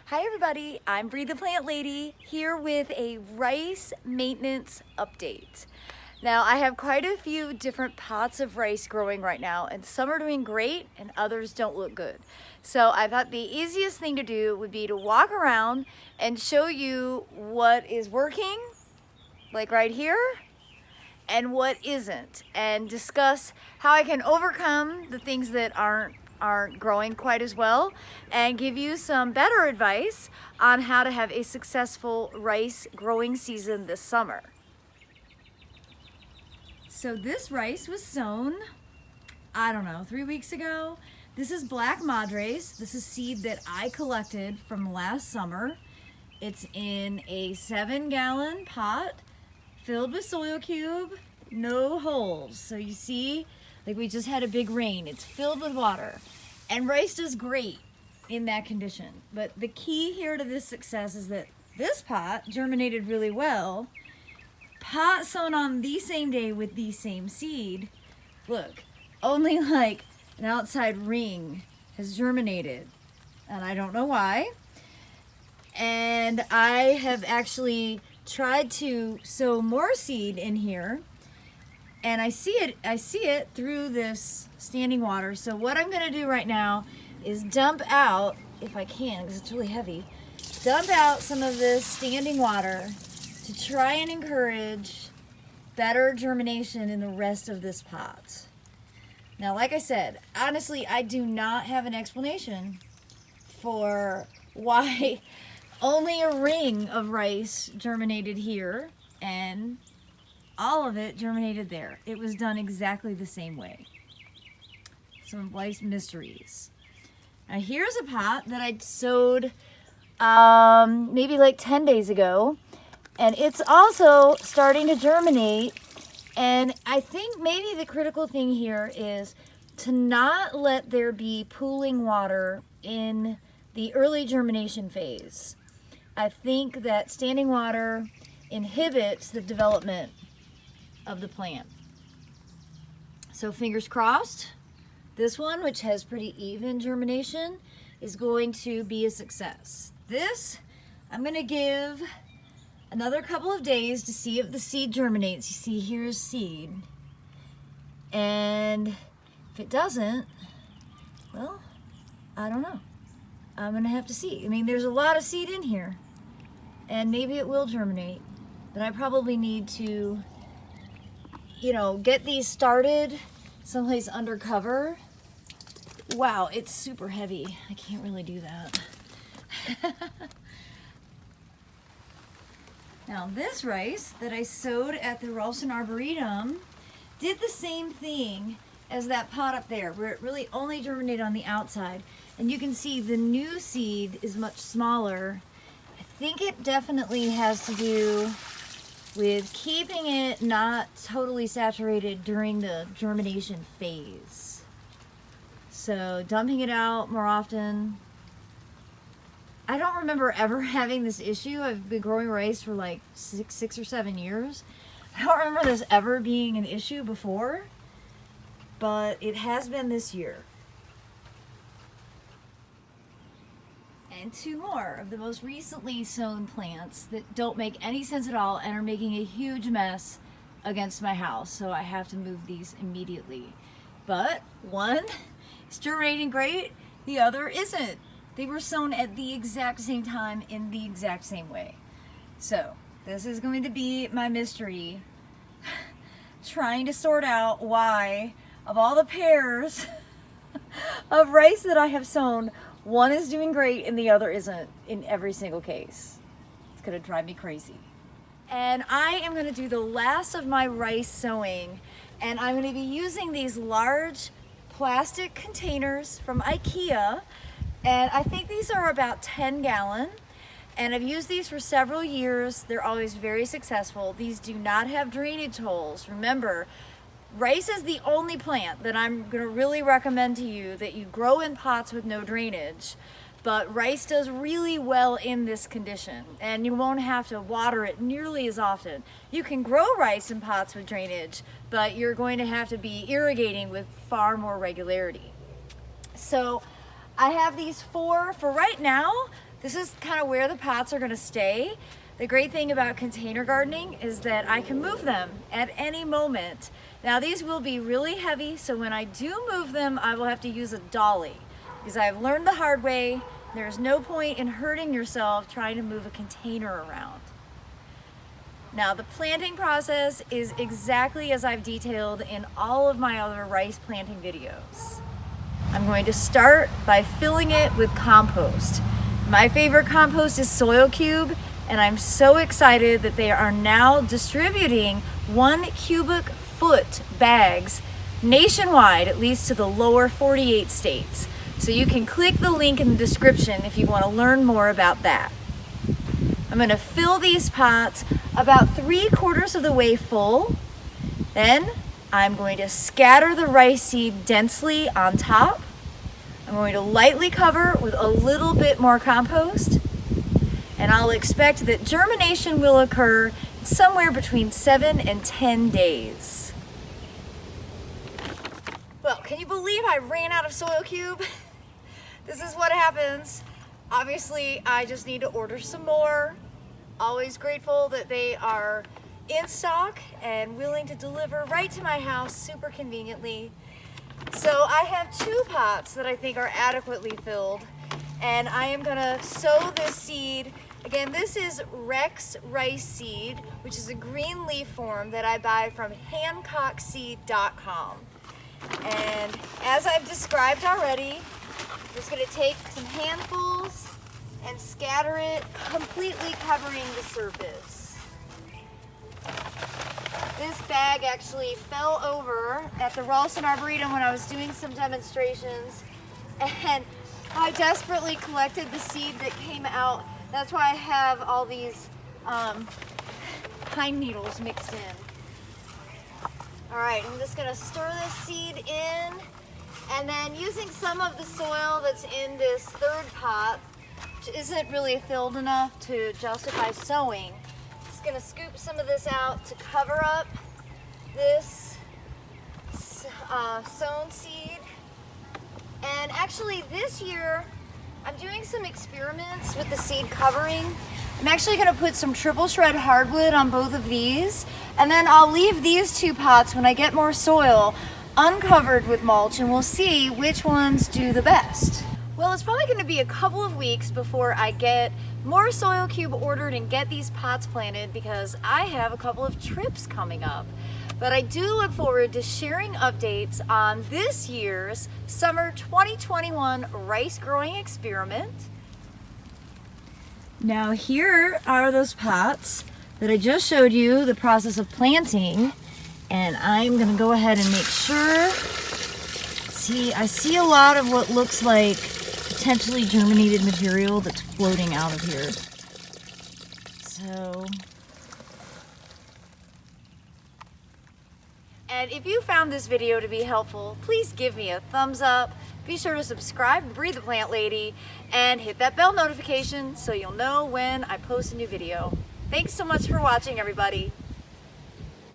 Hi everybody, I'm Bree the Plant Lady here with a rice maintenance update. Now I have quite a few different pots of rice growing right now, and some are doing great and others don't look good. So I thought the easiest thing to do would be to walk around and show you what is working, like right here, and what isn't, and discuss how I can overcome the things that aren't growing quite as well, and give you some better advice on how to have a successful rice growing season this summer. So this rice was sown, I don't know, 3 weeks ago. This is Black Madres. This is seed that I collected from last summer. It's in a 7-gallon pot filled with soil cube, no holes. So you see, like we just had a big rain. It's filled with water. And rice does great in that condition. But the key here to this success is that this pot germinated really well. Pot sown on the same day with the same seed. Look, only like an outside ring has germinated. And I don't know why. And I have actually tried to sow more seed in here, and I see it through this standing water. So what I'm going to do right now is dump out, if I can because it's really heavy, dump out some of this standing water to try and encourage better germination in the rest of this pot. Now, like I said, honestly, I do not have an explanation for why only a ring of rice germinated here and all of it germinated there. It was done exactly the same way. Some rice mysteries. Now here's a pot that I sowed maybe like 10 days ago, and it's also starting to germinate. And I think maybe the critical thing here is to not let there be pooling water in the early germination phase. I think that standing water inhibits the development of the plant. So fingers crossed, this one, which has pretty even germination, is going to be a success. This, I'm going to give another couple of days to see if the seed germinates. You see, here's seed. And if it doesn't, well, I don't know. I'm going to have to see. I mean, there's a lot of seed in here, and maybe it will germinate, but I probably need to, get these started someplace under cover. Wow, it's super heavy. I can't really do that. Now, this rice that I sowed at the Ralston Arboretum did the same thing as that pot up there, where it really only germinated on the outside. And you can see the new seed is much smaller. I think it definitely has to do with keeping it not totally saturated during the germination phase. So dumping it out more often. I don't remember ever having this issue. I've been growing rice for like six or 7 years. I don't remember this ever being an issue before, but it has been this year. And 2 more of the most recently sown plants that don't make any sense at all and are making a huge mess against my house, so I have to move these immediately. But one is germinating great, the other isn't. They were sown at the exact same time in the exact same way. So this is going to be my mystery, trying to sort out why, of all the pairs of rice that I have sown, one is doing great and the other isn't in every single case. It's gonna drive me crazy. And I am gonna do the last of my rice sowing, and I'm gonna be using these large plastic containers from IKEA, and I think these are about 10 gallon. And I've used these for several years. They're always very successful. These do not have drainage holes. Remember, rice is the only plant that I'm going to really recommend to you that you grow in pots with no drainage. But rice does really well in this condition, and you won't have to water it nearly as often. You can grow rice in pots with drainage, but you're going to have to be irrigating with far more regularity. So I have these 4 for right now. This is kind of where the pots are gonna stay. The great thing about container gardening is that I can move them at any moment. Now these will be really heavy, so when I do move them, I will have to use a dolly because I've learned the hard way. There's no point in hurting yourself trying to move a container around. Now the planting process is exactly as I've detailed in all of my other rice planting videos. I'm going to start by filling it with compost. My favorite compost is Soil Cube, and I'm so excited that they are now distributing 1 cubic foot bags nationwide, at least to the lower 48 states. So you can click the link in the description if you want to learn more about that. I'm going to fill these pots about 3/4 of the way full. Then I'm going to scatter the rice seed densely on top. I'm going to lightly cover with a little bit more compost. And I'll expect that germination will occur somewhere between 7 and 10 days. Well, can you believe I ran out of Soil Cube? This is what happens. Obviously, I just need to order some more. Always grateful that they are in stock and willing to deliver right to my house super conveniently. So I have 2 pots that I think are adequately filled, and I am gonna sow this seed. Again, this is Rex rice seed, which is a green leaf form that I buy from hancockseed.com. And as I've described already, I'm just gonna take some handfuls and scatter it, completely covering the surface. This bag actually fell over at the Ralston Arboretum when I was doing some demonstrations, and I desperately collected the seed that came out. That's why I have all these pine needles mixed in. All right, I'm just gonna stir this seed in, and then using some of the soil that's in this 3rd pot, which isn't really filled enough to justify sowing, just gonna scoop some of this out to cover up this sown seed. And actually this year, I'm doing some experiments with the seed covering. I'm actually gonna put some triple shred hardwood on both of these, and then I'll leave these 2 pots when I get more soil uncovered with mulch, and we'll see which ones do the best. Well, it's probably gonna be a couple of weeks before I get more Soil Cube ordered and get these pots planted because I have a couple of trips coming up. But I do look forward to sharing updates on this year's summer 2021 rice growing experiment. Now here are those pots that I just showed you the process of planting, and I'm gonna go ahead and make sure. See, I see a lot of what looks like potentially germinated material that's floating out of here. So, and if you found this video to be helpful, please give me a thumbs up. Be sure to subscribe to Breathe the Plant Lady and hit that bell notification so you'll know when I post a new video. Thanks so much for watching, everybody.